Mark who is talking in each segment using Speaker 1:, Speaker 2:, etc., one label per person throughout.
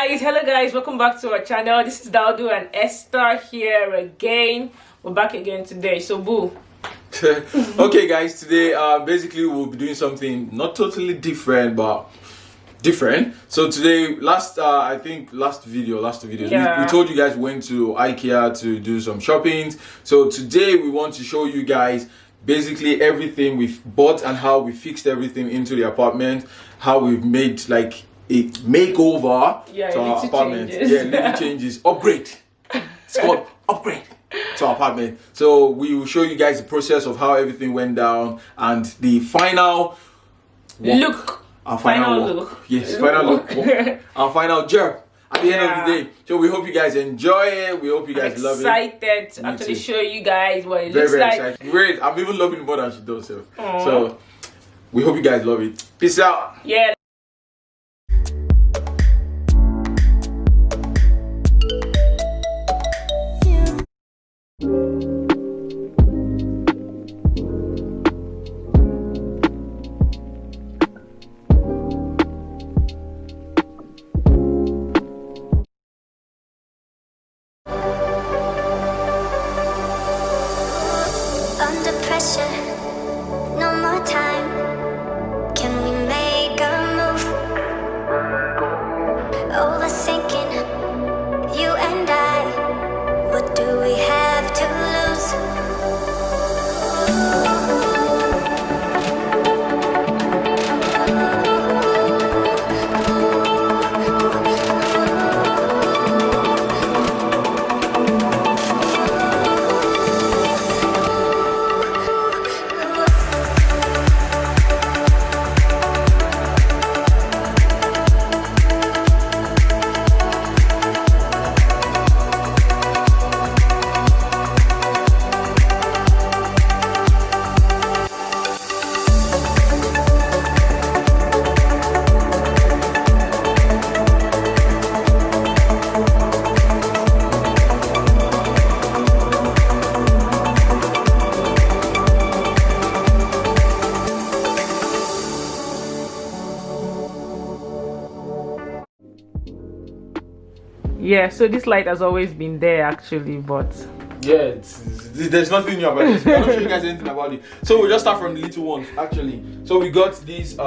Speaker 1: Hello guys, welcome back to our channel. This is Daudu and Esther here again. We're back again today, so boo.
Speaker 2: Okay guys, today basically we'll be doing something not totally different but different. So today, last video,
Speaker 1: yeah.
Speaker 2: we told you guys we went to IKEA to do some shopping. So today we want to show you guys basically everything we've bought and how we fixed everything into the apartment, how we've made like a makeover to our apartment. Little changes, upgrade. It's called upgrade to our apartment. So we will show you guys the process of how everything went down and the final
Speaker 1: look.
Speaker 2: Our final look. Yes, final look. Our final job at the end of the day. So we hope you guys enjoy it. We hope you guys love it.
Speaker 1: Excited to actually show you guys what it looks
Speaker 2: very
Speaker 1: like.
Speaker 2: Excited. Great. I'm even loving it more than she does. So we hope you guys love it. Peace out.
Speaker 1: Yeah.
Speaker 3: No more time. Can we make a move? Overthinking, you and I. What do we have to lose?
Speaker 1: Yeah, so this light has always been there actually, but
Speaker 2: yeah, there's nothing new about this. I'm not sure you guys anything about it. So we'll just start from the little ones actually. So we got these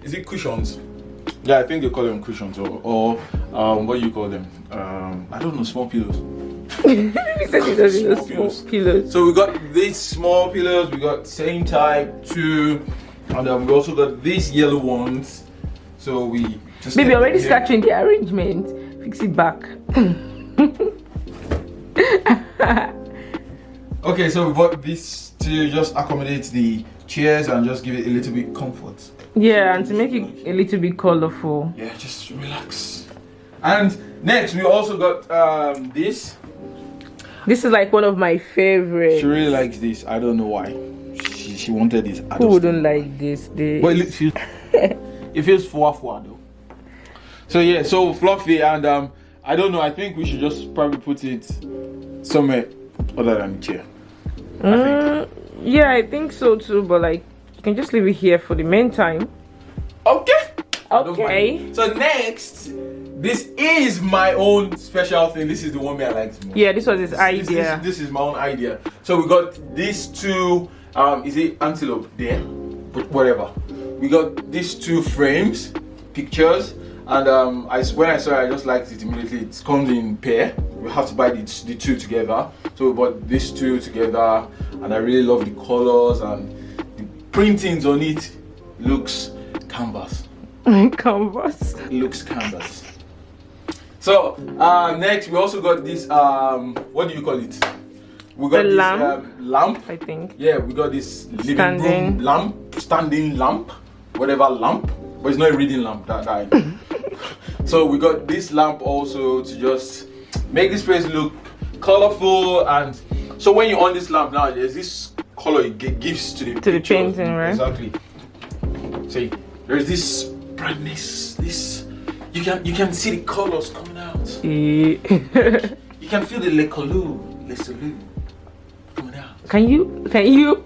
Speaker 2: is it cushions? Yeah, I think they call them cushions or what do you call them? I don't know, small pillows.
Speaker 1: small pillows.
Speaker 2: So we got these small pillows, we got same type too, and we also got these yellow ones. So we just
Speaker 1: maybe already scratching the arrangement. Fix it back.
Speaker 2: Okay, so we bought this to just accommodate the chairs and just give it a little bit comfort.
Speaker 1: Yeah, and to make it a little bit colorful.
Speaker 2: Yeah, just relax. And next we also got this.
Speaker 1: This is like one of my favorites.
Speaker 2: She really likes this. I don't know why. She wanted this.
Speaker 1: Who wouldn't like this?
Speaker 2: But it feels it feels fwa though. So yeah, so fluffy, and I don't know, I think we should just probably put it somewhere other than the chair.
Speaker 1: Yeah, I think so too, but like you can just leave it here for the meantime.
Speaker 2: Okay. So next, this is my own special thing. This is the one I liked most.
Speaker 1: Yeah, this was his idea.
Speaker 2: This is my own idea. So we got these two is it antelope there? But whatever. We got these two frames, pictures. And when I saw it, I just liked it immediately. It comes in pair. We have to buy the two together. So we bought these two together, and I really love the colors and the printings on it. Looks canvas.
Speaker 1: Canvas.
Speaker 2: It looks canvas. So next we also got this what do you call it? We got this lamp.
Speaker 1: I think.
Speaker 2: Yeah, we got this living room lamp, standing lamp, whatever lamp. But it's not a reading lamp that So we got this lamp also to just make this place look colorful. And so when you're on this lamp now, there's this color it gives to the
Speaker 1: painting, right?
Speaker 2: Exactly. See, there's this brightness. This you can see the colors coming out. You can feel the le color coming out.
Speaker 1: Can you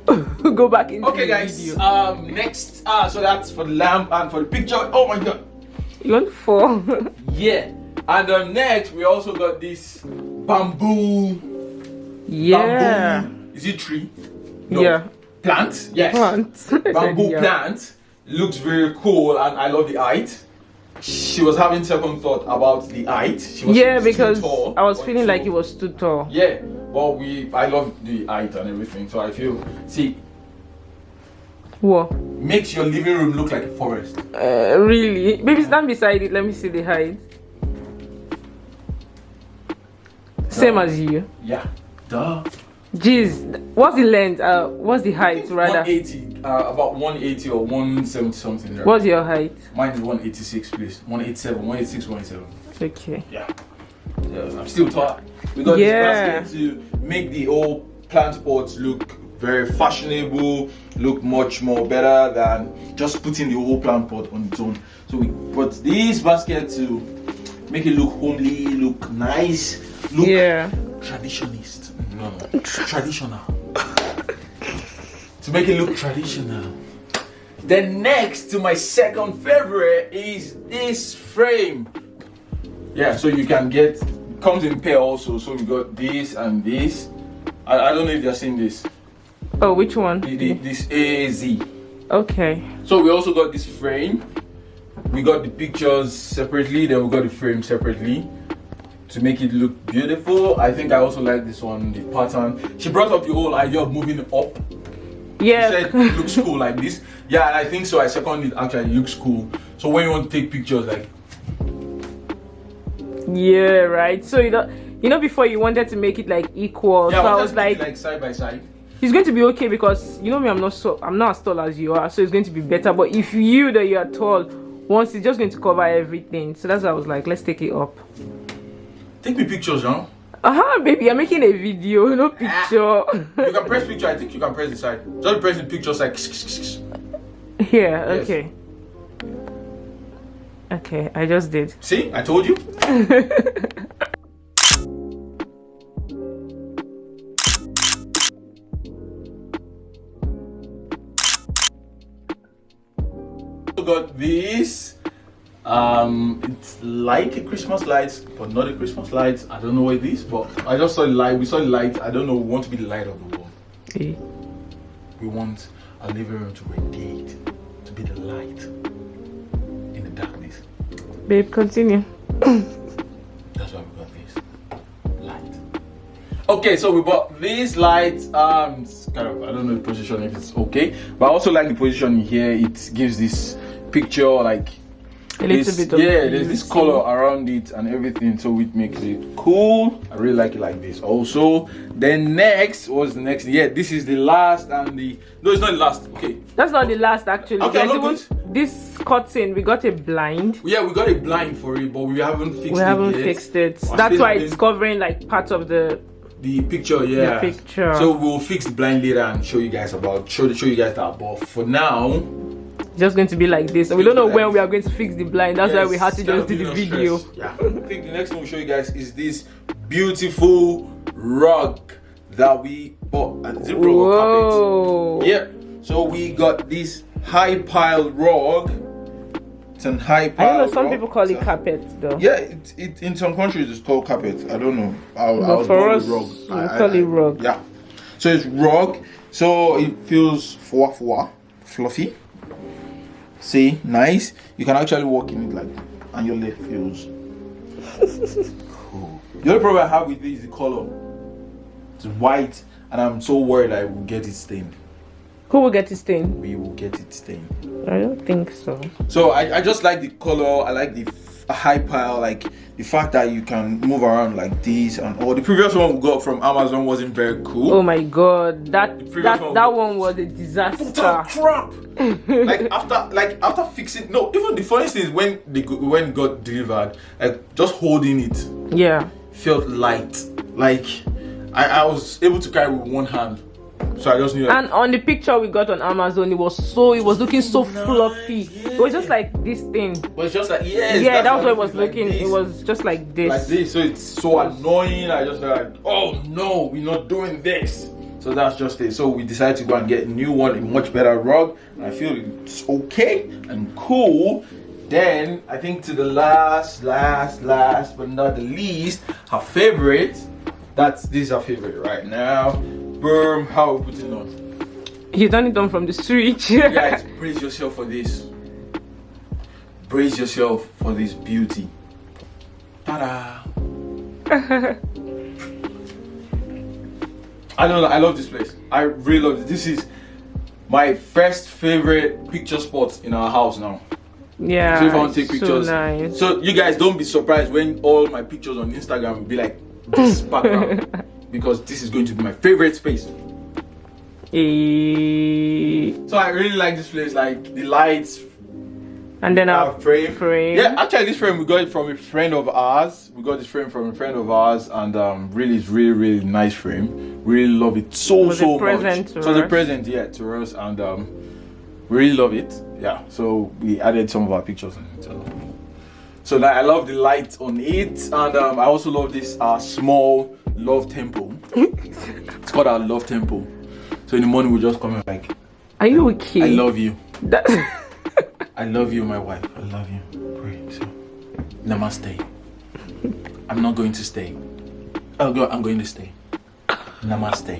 Speaker 1: go back into
Speaker 2: okay guys video? Next so that's for the lamp and for the picture. Oh my god,
Speaker 1: you want 4?
Speaker 2: yeah. And then next we also got this bamboo.
Speaker 1: Yeah.
Speaker 2: Bamboo. Is it tree? No.
Speaker 1: Yeah.
Speaker 2: Plant. Yes.
Speaker 1: Plant.
Speaker 2: Bamboo
Speaker 1: Yeah.
Speaker 2: plant. Looks very cool, and I love the height. She was having second thought about the height. She was
Speaker 1: Yeah,
Speaker 2: too
Speaker 1: because
Speaker 2: tall,
Speaker 1: I was
Speaker 2: or
Speaker 1: feeling like
Speaker 2: too-
Speaker 1: it was too tall.
Speaker 2: Yeah, well, I love the height and everything, so I feel, see,
Speaker 1: What?
Speaker 2: makes your living room look like a forest.
Speaker 1: Really? Maybe stand beside it. Let me see the height. Same as you.
Speaker 2: Yeah, duh.
Speaker 1: Jeez, what's the length? What's the height rather?
Speaker 2: 180, about 180 or 170 something. There.
Speaker 1: What's your height?
Speaker 2: Mine is 186, please. 187, 186, 187.
Speaker 1: Okay.
Speaker 2: Yeah. I'm still tall. We got this basket to make the old plant pots look very fashionable, look much more better than just putting the whole plant pot on its own. So we put this basket to make it look homely, look nice, look traditionist. No, traditional. To make it look traditional. Then next to my second favorite is this frame. Yeah, so you can get, comes in pair also. So we got this and this. I don't know if you're seeing this.
Speaker 1: Oh, which one?
Speaker 2: This AZ.
Speaker 1: Okay.
Speaker 2: So we also got this frame. We got the pictures separately, then we got the frame separately to make it look beautiful. I think I also like this one, the pattern. She brought up the whole idea of moving up.
Speaker 1: Yeah.
Speaker 2: She said it looks cool like this. Yeah, and I think so. I second it, actually it looks cool. So when you want to take pictures, like,
Speaker 1: yeah, right. So you know before you wanted to make it like equal.
Speaker 2: yeah,
Speaker 1: So I was
Speaker 2: like side by side.
Speaker 1: it's going to be okay because you know me, I'm not as tall as you are, so it's going to be better. But if you that you are tall, once it's just going to cover everything. So that's why I was like, let's take it up.
Speaker 2: Take me pictures, huh?
Speaker 1: Baby, I'm making a video, no picture.
Speaker 2: You can press picture. I think you can press the side. Just pressing pictures like.
Speaker 1: Yeah.
Speaker 2: Yes.
Speaker 1: Okay. Okay, I just did.
Speaker 2: See, I told you. We got this. It's like a Christmas lights, but not a Christmas lights. I don't know what it is, but I just saw the light. We saw the light. I don't know. We want to be the light of the world.
Speaker 1: Okay.
Speaker 2: We want our living room to radiate, to be the light in the darkness.
Speaker 1: Babe, continue.
Speaker 2: That's why we got this light. Okay, so we bought these lights. It's kind of, I don't know the position if it's okay, but I also like the position here. It gives this picture like
Speaker 1: A little bit of
Speaker 2: there's this color around it and everything, so it makes it cool. I really like it like this. Also, then next, what's the next? Yeah, this is the last and the no, it's not the last. Okay,
Speaker 1: That's not the last actually.
Speaker 2: Okay,
Speaker 1: There's
Speaker 2: I'm
Speaker 1: even this curtain, we got a blind.
Speaker 2: yeah, we got a blind for it, but we haven't fixed it.
Speaker 1: We haven't
Speaker 2: yet.
Speaker 1: fixed it.
Speaker 2: I
Speaker 1: That's
Speaker 2: still
Speaker 1: why
Speaker 2: haven't-
Speaker 1: it's covering like part of the
Speaker 2: picture, yeah.
Speaker 1: The picture.
Speaker 2: So we'll fix the blind later and show you guys show you guys that. But for now,
Speaker 1: just going to be like this. And we don't know when we are going to fix the blind. That's why we had to
Speaker 2: yes,
Speaker 1: just do the
Speaker 2: no
Speaker 1: video.
Speaker 2: stress. Yeah. I think the next one we'll show you guys is this beautiful rug that we bought at Zip Rug
Speaker 1: Whoa.
Speaker 2: Carpet. Yeah. So we got this high pile rug. It's an high
Speaker 1: I
Speaker 2: pile.
Speaker 1: don't know, some
Speaker 2: rug.
Speaker 1: people call it carpet though.
Speaker 2: Yeah, it in some countries it's called carpet. I don't know. I was
Speaker 1: for
Speaker 2: born
Speaker 1: us,
Speaker 2: with rug.
Speaker 1: we call it rug.
Speaker 2: Yeah. So it's rug. So it feels fluffy. See, nice. You can actually walk in it like, and your leg feels cool. The only problem I have with this is the color. It's white, and I'm so worried I will get it stained.
Speaker 1: Who will get it stained?
Speaker 2: We will get it stained.
Speaker 1: I don't think so.
Speaker 2: So I just like the color. I like the high pile, like the fact that you can move around like this. And the previous one we got from Amazon wasn't very cool.
Speaker 1: Oh my god, that
Speaker 2: one
Speaker 1: one was a disaster.
Speaker 2: Crap. after fixing, no, even the funniest thing is when it got delivered, like just holding it
Speaker 1: Yeah.
Speaker 2: felt light. Like I was able to carry with one hand. So I just knew.
Speaker 1: And on the picture we got on Amazon, it was looking so fluffy. It was just like this thing.
Speaker 2: But it's just like yes,
Speaker 1: Yeah,
Speaker 2: that's
Speaker 1: that was
Speaker 2: how
Speaker 1: what it was
Speaker 2: like
Speaker 1: looking.
Speaker 2: this.
Speaker 1: It was just like this.
Speaker 2: Like this, so it's so annoying. I just like, oh no, we're not doing this. So that's just it. So we decided to go and get a new one, a much better rug. And I feel it's okay and cool. then I think to the last but not the least, her favorite. This is her favorite right now. Boom. How we put it on?
Speaker 1: You done it on from the switch.
Speaker 2: Guys, brace yourself for this. Brace yourself for this beauty. Ta-da! I love this place. I really love it. This is my first favorite picture spot in our house now.
Speaker 1: Yeah.
Speaker 2: So if I want to take pictures,
Speaker 1: so nice.
Speaker 2: So you guys don't be surprised when all my pictures on Instagram will be like this background, because this is going to be my favorite space. So I really like this place, like the lights.
Speaker 1: And then our frame.
Speaker 2: Yeah, actually this frame we got it from a friend of ours. We got this frame from a friend of ours, and really it's really nice frame. Really love it so much. So the present, yeah, to us, and we really love it. Yeah, so we added some of our pictures in it. So now I love the light on it, and I also love this small love temple. It's called our love temple. So in the morning we just come in like,
Speaker 1: are you okay?
Speaker 2: I love you. I love you, my wife. I love you. Pray. So, namaste. I'm not going to stay. I'm going to stay. Namaste.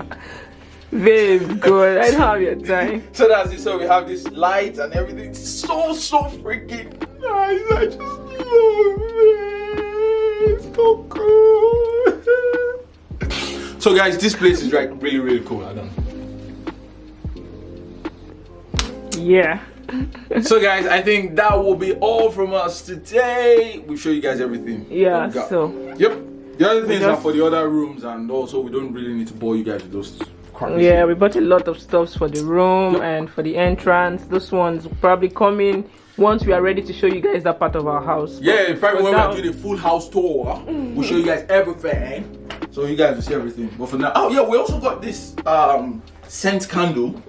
Speaker 1: Babe, good. I don't have your time.
Speaker 2: So that's it. So we have this light and everything. It's so freaking nice. I just love it. It's so cool. So guys, this place is like really cool. I don't know.
Speaker 1: Yeah.
Speaker 2: So guys, I think that will be all from us today. We'll show you guys everything.
Speaker 1: Yeah, so
Speaker 2: yep. The other things are for the other rooms, and also we don't really need to bore you guys with those crap.
Speaker 1: Yeah, we bought a lot of stuff for the room and for the entrance. Those ones will probably come in once we are ready to show you guys that part of our house.
Speaker 2: Yeah, probably when we do the full house tour, we'll show you guys everything, so you guys will see everything. But for now, oh yeah, we also got this scent candle.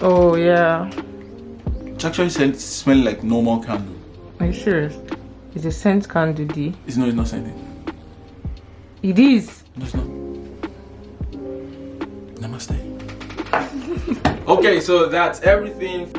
Speaker 1: Oh yeah.
Speaker 2: It's actually smelling like normal candle.
Speaker 1: Are you serious? It's a scent candle, D.
Speaker 2: It's not scented.
Speaker 1: It is.
Speaker 2: No, it's not. Namaste. Okay, so that's everything.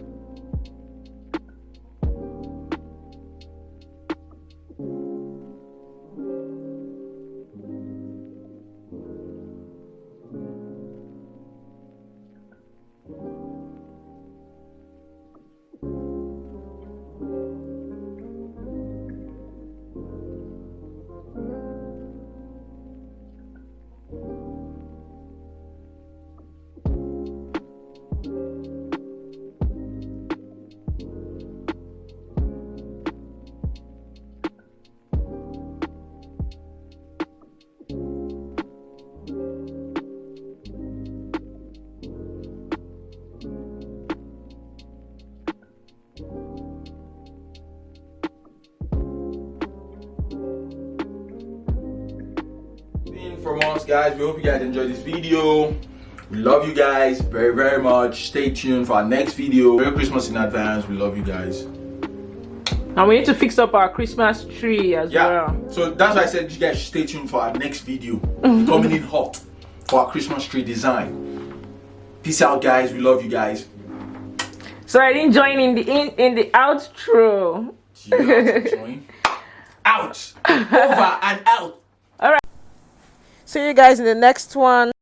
Speaker 2: From us, guys, we hope you guys enjoyed this video. We love you guys very much. Stay tuned for our next video. Merry Christmas in advance. We love you guys,
Speaker 1: and we need to fix up our Christmas tree as well.
Speaker 2: So that's why I said you guys should stay tuned for our next video. Coming in hot for our Christmas tree design. Peace out, guys. We love you guys.
Speaker 1: So I didn't join in the outro.
Speaker 2: You have to join. Out. Over and out.
Speaker 1: See you guys in the next one.